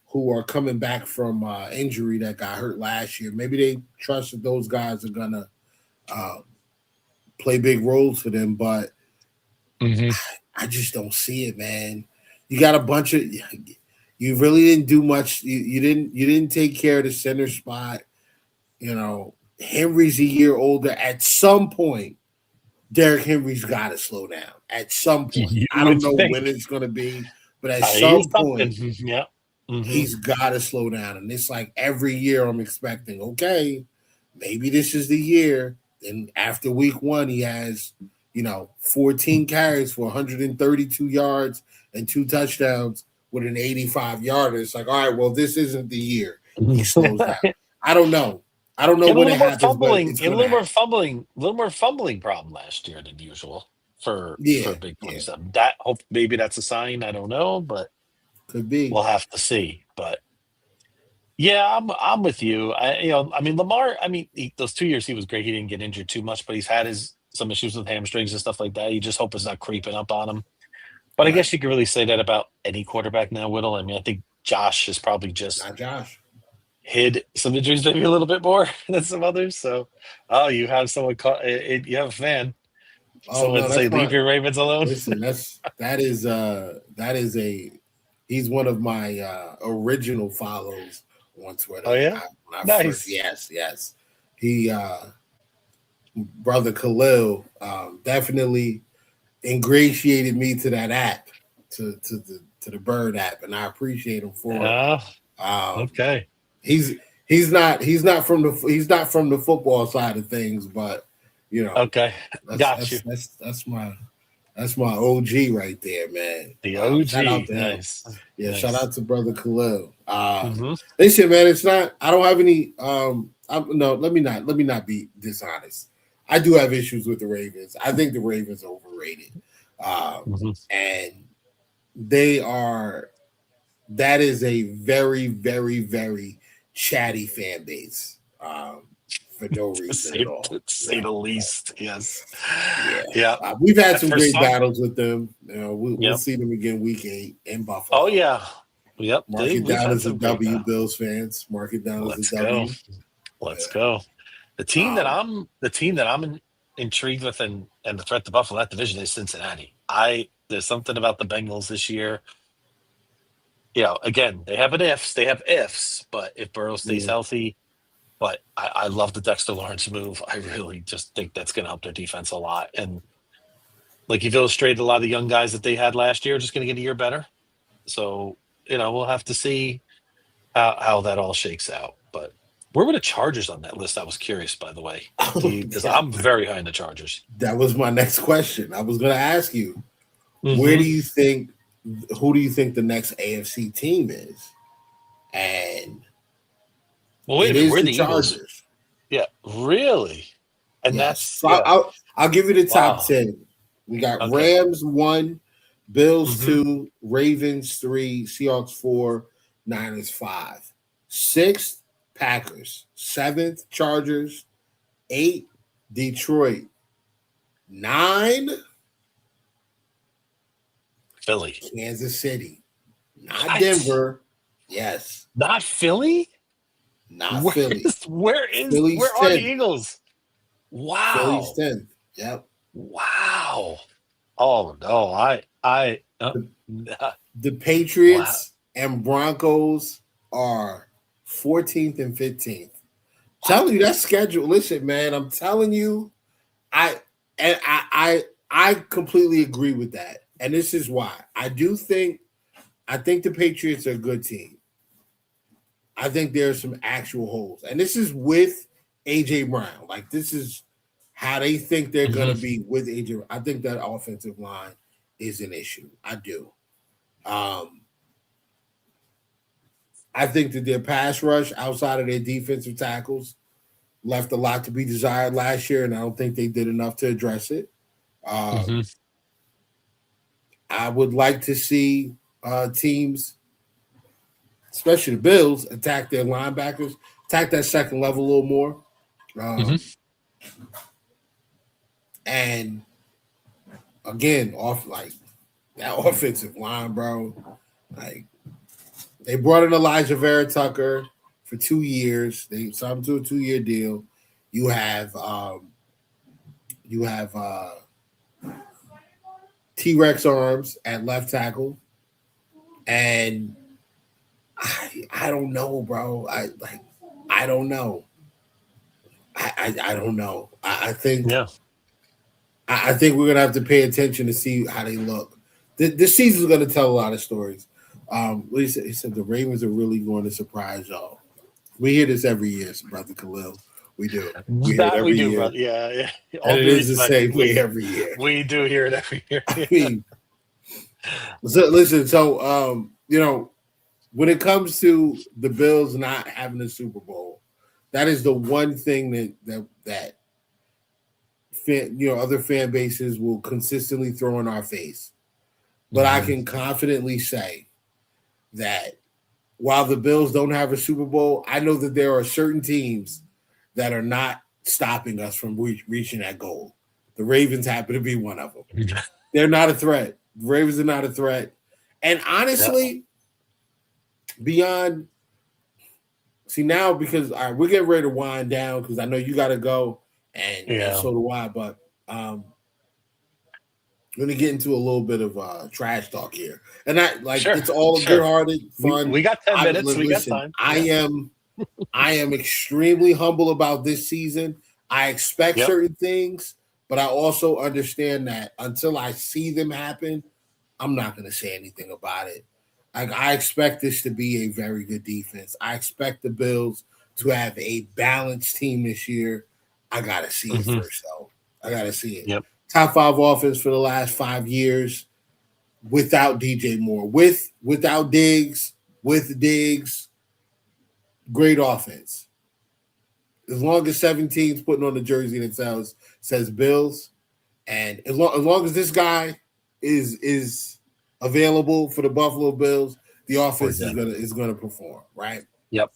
who are coming back from injury that got hurt last year. Maybe they trust that those guys are gonna uh, play big roles for them, but Mm-hmm. I just don't see it, man. You got a bunch of you really didn't do much. You didn't take care of the center spot. Henry's a year older. At some point, Derrick Henry's got to slow down. At some point, You I don't would know think. when it's going to be, but at He's some something. point, Yeah. Mm-hmm. he's got to slow down. And it's like every year I'm expecting, okay, maybe this is the year. And after week one, he has, 14 carries for 132 yards and 2 touchdowns with an 85 yarder. It's like, all right, well, this isn't the year he slows down. I don't know. I don't know He had a when it little more happens, but fumbling, it's he had going to happen. a little more fumbling problem last year than usual for Yeah, a big yeah, 27. That hope maybe that's a sign. I don't know, but could be. we'll have to see. But yeah, I'm with you. I mean Lamar. I mean those 2 years he was great. He didn't get injured too much, but he's had some issues with hamstrings and stuff like that. You just hope it's not creeping up on him. But I Right. guess you could really say that about any quarterback now, Whittle. I mean, I think Josh is probably just Not Josh. hid some injuries maybe a little bit more than some others. So, oh, you have someone you have a fan. Oh Someone no, to say, that's leave my your Ravens alone. listen. That is a he's one of my original follows on Twitter. Oh yeah, When I first, nice. yes, he brother Khalil definitely ingratiated me to that app, to the Bird app, and I appreciate him for it. Yeah. Um, Okay. he's he's not from the football side of things, but you know Okay. that's Got you. that's that's that's my OG right there, man. The Shout out OG. to him. Nice. Yeah, shout Nice. out to brother Khalil. Hmm. Listen, man, it's not. I don't have any. No, let me not be dishonest. I do have issues with the Ravens. I think the Ravens are overrated, Hmm. and they are. That is a very, very, very chatty fan base, for no To reason say, at all. to say the least. Yes. Yeah. Yeah. We've had At some first great thought. battles with them. We'll Yep. see them again week 8 in Oh Buffalo. yeah. Yep. Mark it We've down had as a some great W, battles. Bills fans. Mark it down as a Let's go. W. Let's Yeah. go. Um, The team that intrigued with and the threat to Buffalo that division is Cincinnati. There's something about the Bengals this year. Again, they have ifs, but if Burrow stays yeah. healthy, but I love the Dexter Lawrence move. I really just think that's going to help their defense a lot. And like you've illustrated, a lot of the young guys that they had last year are just going to get a year better. So we'll have to see how that all shakes out. But Where were the Chargers on that list? I was curious, by the way, because Yeah, I'm very high in the Chargers. that was my next question. I was going to ask you, where Mm-hmm. do you think, who do you think the next AFC team is? And Well, wait a it minute. is We're the the Eagles. Chargers. Yeah, really? And Yes. that's So I'll give you the top wow. 10. We got Okay. Rams 1, Bills Mm-hmm. 2, Ravens 3, Seahawks 4, Niners 5. 6th, Packers. 7th, Chargers. 8, Detroit. 9, Philly. Kansas City. Not What? Denver. Yes. Not Philly? Not Philly. Where Philly's are the 10th. Eagles? Wow. Philly's 10th. Yep. Wow. Oh no, The Patriots and Broncos are 14th and 15th. Telling you that schedule. Listen, man, I'm telling you, I completely agree with that. And this is why. I think the Patriots are a good team. I think there's some actual holes. And this is with AJ Brown. Like, this is how they think they're going to be with AJ. I think that offensive line is an issue. I do. I think that their pass rush outside of their defensive tackles left a lot to be desired last year, and I don't think they did enough to address it. I would like to see teams, especially the Bills, attack their linebackers, attack that second level a little more. And again, off like that offensive line, bro. Like, they brought in Elijah Vera Tucker for 2 years. They signed him to a 2-year deal. You have T-Rex Arms at left tackle, and I don't know, bro. I don't know. I don't know. I think I think we're gonna have to pay attention to see how they look. This season's gonna tell a lot of stories. He said the Ravens are really going to surprise y'all. We hear this every year, Brother Khalil. We do. We hear it every year. Brother. Yeah. And it is the same way every year. We do hear it every year. I mean, listen. So, when it comes to the Bills not having a Super Bowl, that is the one thing that other fan bases will consistently throw in our face. But I can confidently say that while the Bills don't have a Super Bowl, I know that there are certain teams that are not stopping us from reaching that goal. The Ravens happen to be one of them. They're not a threat. The Ravens are not a threat. And honestly, beyond – see, now because we're getting ready to wind down because I know you got to go and so do I. But I'm going to get into a little bit of trash talk here. And it's all good-hearted, fun. We got 10 minutes. We got time. I am extremely humble about this season. I expect certain things, but I also understand that until I see them happen, I'm not going to say anything about it. I expect this to be a very good defense. I expect the Bills to have a balanced team this year. I got to see it first, though. I got to see it. Yep. Top 5 offense for the last 5 years without DJ Moore. Without Diggs, with Diggs, great offense. As long as 17's putting on the jersey that says Bills, and as long as this guy is available for the Buffalo Bills, the offense is gonna perform, right? Yep.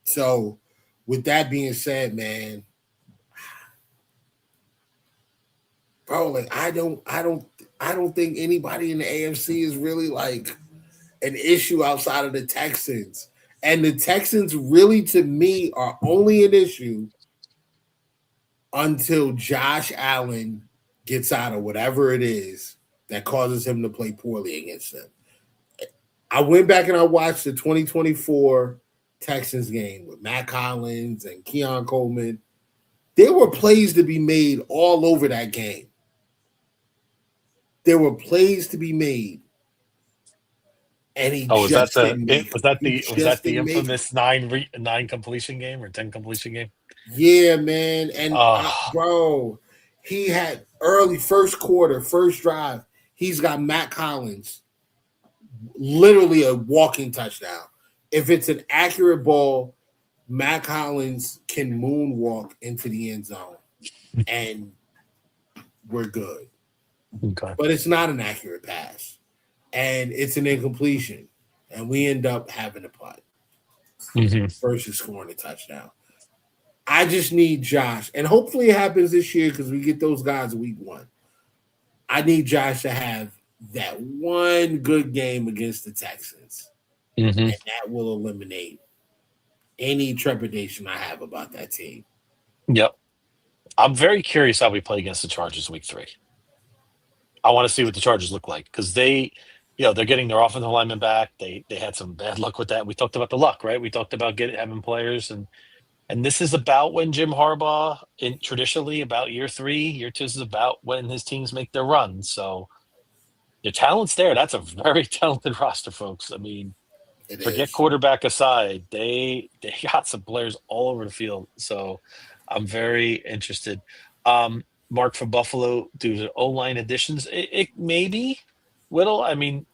So, with that being said, man, bro, like I don't think anybody in the AFC is really like an issue outside of the Texans. And the Texans really, to me, are only an issue until Josh Allen gets out of whatever it is that causes him to play poorly against them. I went back and I watched the 2024 Texans game with Matt Collins and Keon Coleman. There were plays to be made all over that game. There were plays to be made. and he Oh, just didn't make them. was that the infamous 9 completion game or 10 completion game? Yeah, man. And Oh, bro, he had early first quarter, first drive. He's got Matt Collins, literally a walking touchdown. If it's an accurate ball, Matt Collins can moonwalk into the end zone, and we're good. okay. But it's not an accurate pass, and it's an incompletion, and we end up having a punt Hmm. versus scoring a touchdown. I just need Josh, and hopefully it happens this year because we get those guys week 1. I need Josh to have that one good game against the Texans, Hmm. and that will eliminate any trepidation I have about that team. Yep. I'm very curious how we play against the Chargers week 3. I want to see what the Chargers look like because they're getting their offensive lineman back. They had some bad luck with that. We talked about the luck, right? We talked about having players and this is about when Jim Harbaugh, traditionally about year 3, year 2 is about when his teams make their runs. So your talent's there. That's a very talented roster, folks. I mean, It forget is. quarterback aside, they got some players all over the field. So I'm very interested. Mark from Buffalo, due to O-line additions, it maybe Whittle. I mean,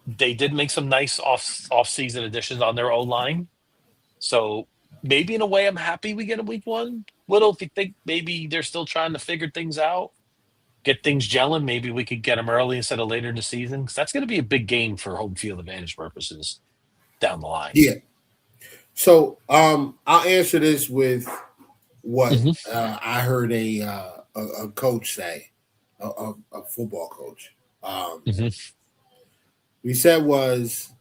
they did make some nice off-season additions on their O-line. So maybe in a way I'm happy we get a week 1. Whittle, if you think maybe they're still trying to figure things out, get things gelling, maybe we could get them early instead of later in the season. Because that's going to be a big game for home field advantage purposes down the line. Yeah. So I'll answer this with what Hmm. I heard a coach say, a football coach. Hmm. He said was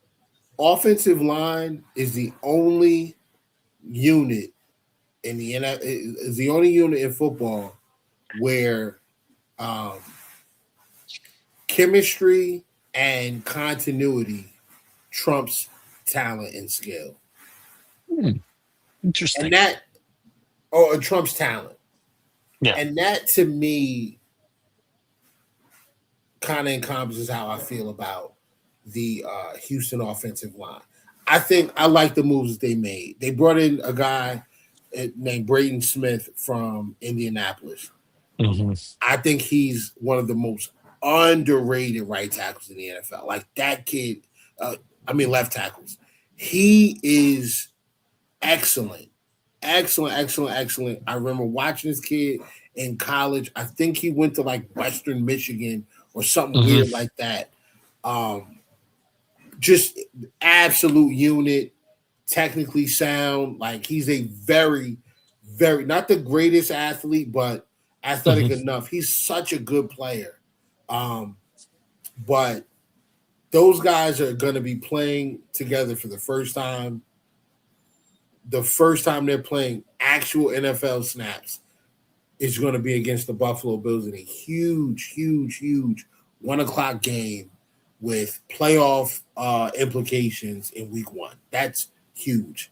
offensive line is the only unit in the is the only unit in football where chemistry and continuity trumps talent and skill, Interesting. and that or trumps talent, Yeah. and that to me kind of encompasses how I feel about the Houston offensive line. I think I like the moves that they made. They brought in a guy named Braden Smith from Indianapolis. Hmm. I think he's one of the most underrated right tackles in the NFL. Like that kid, left tackles. He is excellent, excellent. I remember watching this kid in college. I think he went to like Western Michigan or something Hmm. weird like that. Just absolute unit, technically sound. Like he's a very, very not the greatest athlete, but athletic Hmm. enough. He's such a good player. But those guys are going to be playing together for the first time. The first time they're playing actual NFL snaps is going to be against the Buffalo Bills in a huge 1:00 game with playoff implications in week 1. That's huge.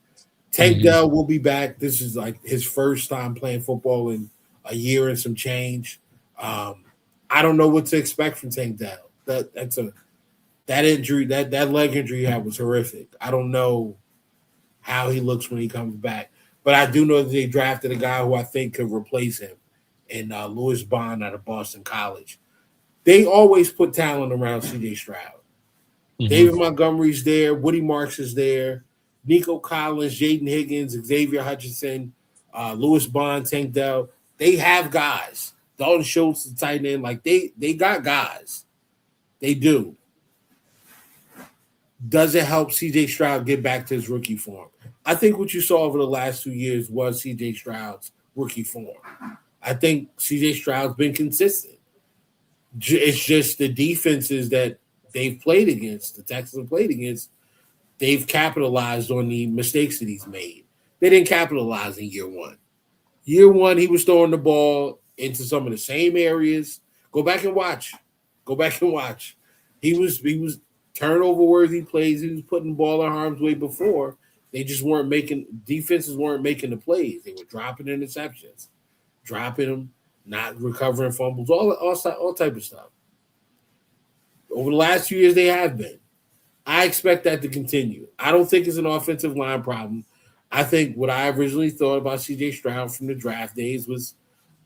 Tank Hmm. Dell will be back. This is like his first time playing football in a year and some change. I don't know what to expect from Tank Dell. That injury, that leg injury he had was horrific. I don't know how he looks when he comes back, but I do know that they drafted a guy who I think could replace him in Louis Bond out of Boston College. They always put talent around C.J. Stroud. Hmm. David Montgomery's there. Woody Marks is there. Nico Collins, Jaden Higgins, Xavier Hutchinson, Louis Bond, Tank Dell. They have guys. Dalton Schultz, the tight end. Like they got guys. They do. Does it help CJ Stroud get back to his rookie form? I think what you saw over the last 2 years was CJ Stroud's rookie form. I think CJ Stroud's been consistent. It's just the defenses that they've played against, the Texans have played against, they've capitalized on the mistakes that he's made. They didn't capitalize in year 1. Year 1, he was throwing the ball into some of the same areas. Go back and watch. He was turnover worthy plays. He was putting the ball in harm's way before. They just weren't making defenses weren't making the plays. They were dropping interceptions, dropping them, not recovering fumbles, all type of stuff. Over the last few years, they have been. I expect that to continue. I don't think it's an offensive line problem. I think what I originally thought about CJ Stroud from the draft days was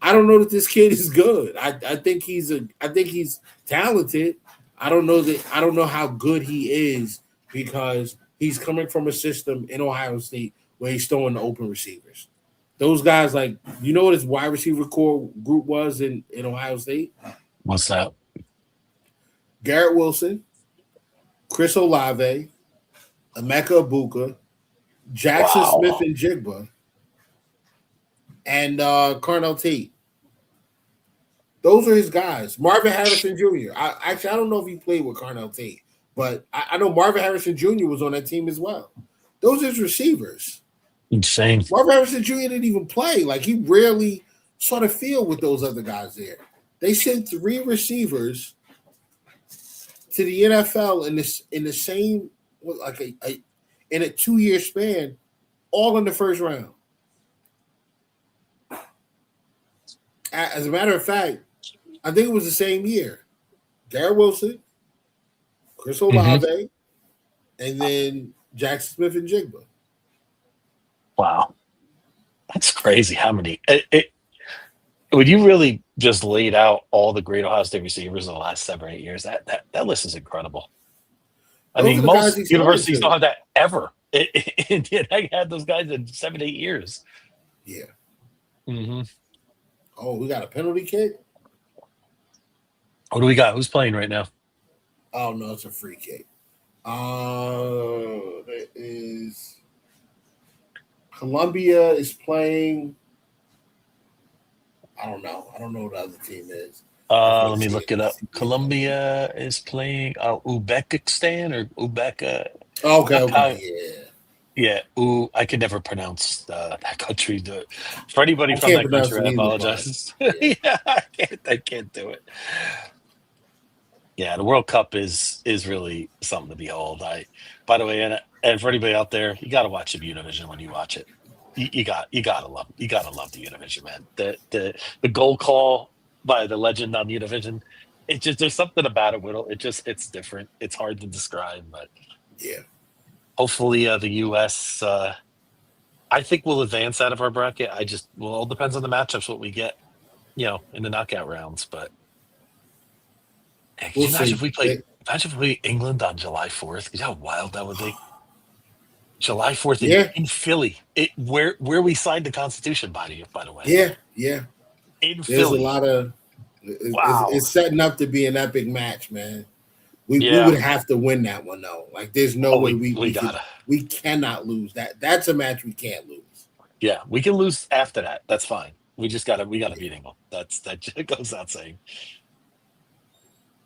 I don't know that this kid is good. I think he's talented. I don't know how good he is because he's coming from a system in Ohio State where he's throwing the open receivers. Those guys, like, you know what his wide receiver core group was in Ohio State? What's that? Garrett Wilson, Chris Olave, Emeka Ibuka, Jackson Smith and Jigba, and Carnell Tate. Those are his guys. Marvin Harrison Jr. I don't know if he played with Carnell Tate, but I know Marvin Harrison Jr. was on that team as well. Those are his receivers. Insane. Marvin Harrison Jr. didn't even play. Like, he rarely saw the field with those other guys there. They sent 3 receivers to the NFL in the same in a 2-year span, all in the first round. As a matter of fact, I think it was the same year. Garrett Wilson, Chris Olave, and then Jackson Smith and Jigba. Wow. That's crazy. How many? When you really just laid out all the great Ohio State receivers in the last 7 or 8 years, that list is incredible. I mean, most universities don't have that ever. I had those guys in 7, 8 years. Yeah. Mm-hmm. Oh, we got a penalty kick? What do we got? Who's playing right now? Oh, no, it's a free kick. There is Columbia is playing. I don't know. I don't know what the other team is. Let me look it up. Columbia is playing Uzbekistan or Uzbek. Okay. Yeah. I can never pronounce that country. For anybody from that country, I apologize. Yeah, I can't do it. Yeah, the World Cup is really something to behold. By the way, and for anybody out there, you got to watch the Univision when you watch it. You gotta love the Univision, man. The goal call by the legend on Univision, it just, there's something about it, Whittle. It's different. It's hard to describe, but yeah. Hopefully the U.S. I think we'll advance out of our bracket. It all depends on the matchups, what we get, in the knockout rounds. But imagine if we play England on July 4th. How wild that would be. July 4th in Philly, where we signed the Constitution, by the way. Yeah. In There's Philly. a lot of it's setting up to be an epic match, man. We would have to win that one though. Like, there's no way we cannot lose that. That's a match we can't lose. Yeah, we can lose after that. That's fine. We gotta beat England. That goes without saying.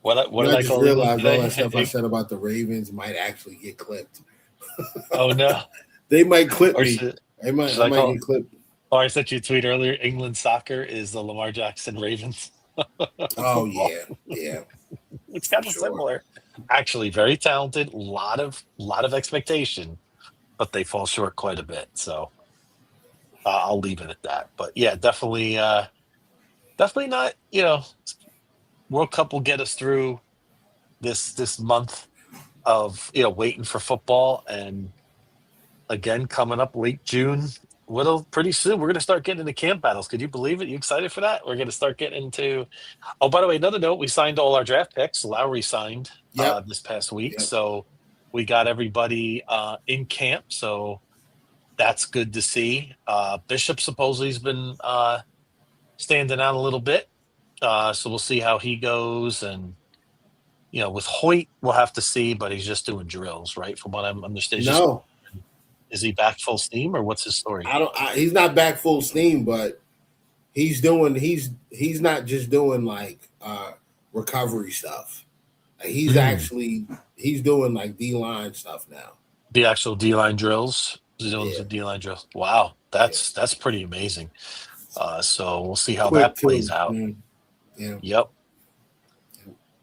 What did I call it? Realize all that stuff I said about the Ravens might actually get clipped. Oh no, they might clip me. They might get clipped. Oh, I sent you a tweet earlier. England soccer is the Lamar Jackson Ravens. Oh yeah. It's kind of similar. Actually, very talented. Lot of expectation, but they fall short quite a bit. So I'll leave it at that. But yeah, definitely not. World Cup will get us through this month of waiting for football, and again coming up late June. Pretty soon we're going to start getting into camp battles. Could you believe it? You excited for that? We're going to start getting into. Oh, by the way, another note: we signed all our draft picks. Lowry signed this past week, so we got everybody in camp. So that's good to see. Bishop supposedly has been standing out a little bit, so we'll see how he goes. And with Hoyt, we'll have to see, but he's just doing drills, right? From what I'm understanding. No. Is he back full steam, or what's his story? He's not back full steam, but he's not just doing like recovery stuff. Like, he's doing like D-line stuff now. The actual D-line drills. He's doing some D-line drills. Wow, that's pretty amazing. So we'll see how that plays out. Yeah. Yep.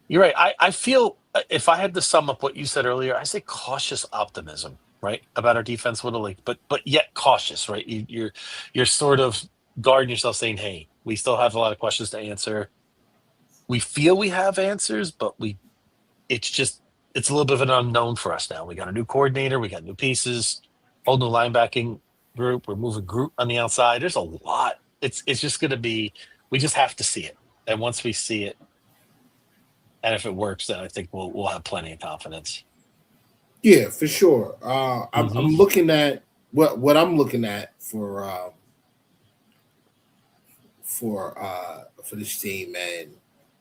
You're right. I feel, if I had to sum up what you said earlier, I say cautious optimism, right, about our defense, but yet cautious, right? You're sort of guarding yourself, saying, "Hey, we still have a lot of questions to answer. We feel we have answers, but it's just it's a little bit of an unknown for us now. We got a new coordinator, we got new pieces, whole new linebacking group. We're moving group on the outside. There's a lot. It's just going to be. We just have to see it, and once we see it, and if it works, then I think we'll have plenty of confidence. Yeah, for sure. I'm Mhm. looking at what I'm looking at for this team, man.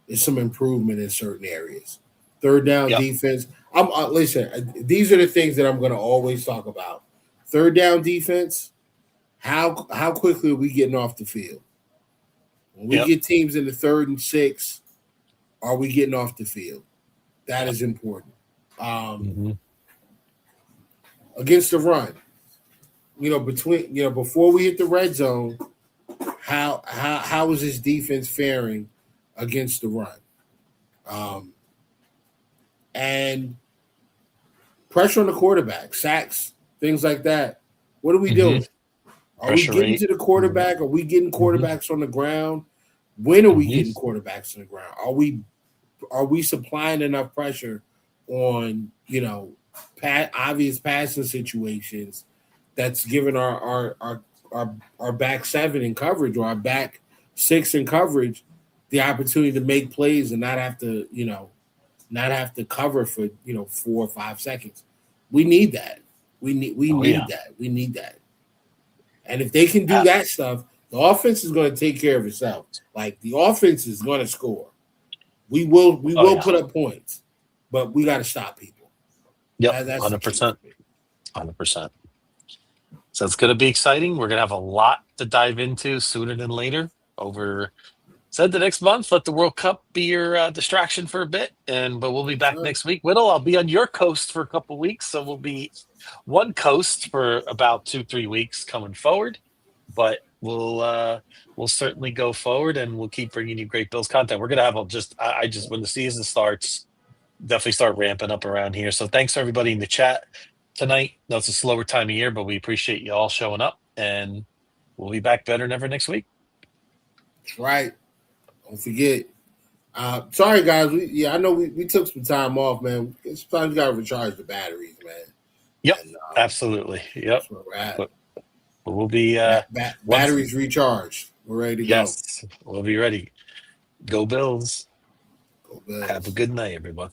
There's some improvement in certain areas. Third down Yep. defense. I'm listen. These are the things that I'm going to always talk about. Third down defense. How quickly are we getting off the field? When we Yep. get teams in the 3rd and 6, are we getting off the field? That is important. Mhm. Against the run, before we hit the red zone, how is this defense faring against the run? And pressure on the quarterback, sacks, things like that. What are we doing? Are Pressure we getting rate. to the quarterback? Are we getting quarterbacks on the ground? When are we getting quarterbacks on the ground? Are we supplying enough pressure on obvious passing situations that's giving our back 7 in coverage or our back 6 in coverage the opportunity to make plays and not have to cover for 4 or 5 seconds. We need that. We need that. And if they can do that stuff, the offense is going to take care of itself. Like the offense is going to score. We will put up points, but we got to stop people. Yep, That's 100%. 100%. So it's going to be exciting. We're going to have a lot to dive into sooner than later. Said the next month, let the World Cup be your distraction for a bit, but we'll be back next week. Whittle, I'll be on your coast for a couple weeks, so we'll be one coast for about 2-3 weeks coming forward. But we'll certainly go forward, and we'll keep bringing you great Bills content. We're gonna have when the season starts, definitely start ramping up around here. So thanks to everybody in the chat tonight. No, it's a slower time of year, but we appreciate you all showing up, and we'll be back better than ever next week. That's right. Don't forget. Sorry, guys. I know we took some time off, man. Sometimes you got to recharge the batteries, man. Yep, and, absolutely. Yep. That's where we're at. But we'll be batteries recharged. We're ready to go. Yes, we'll be ready. Go Bills. Go Bills. Have a good night, everyone.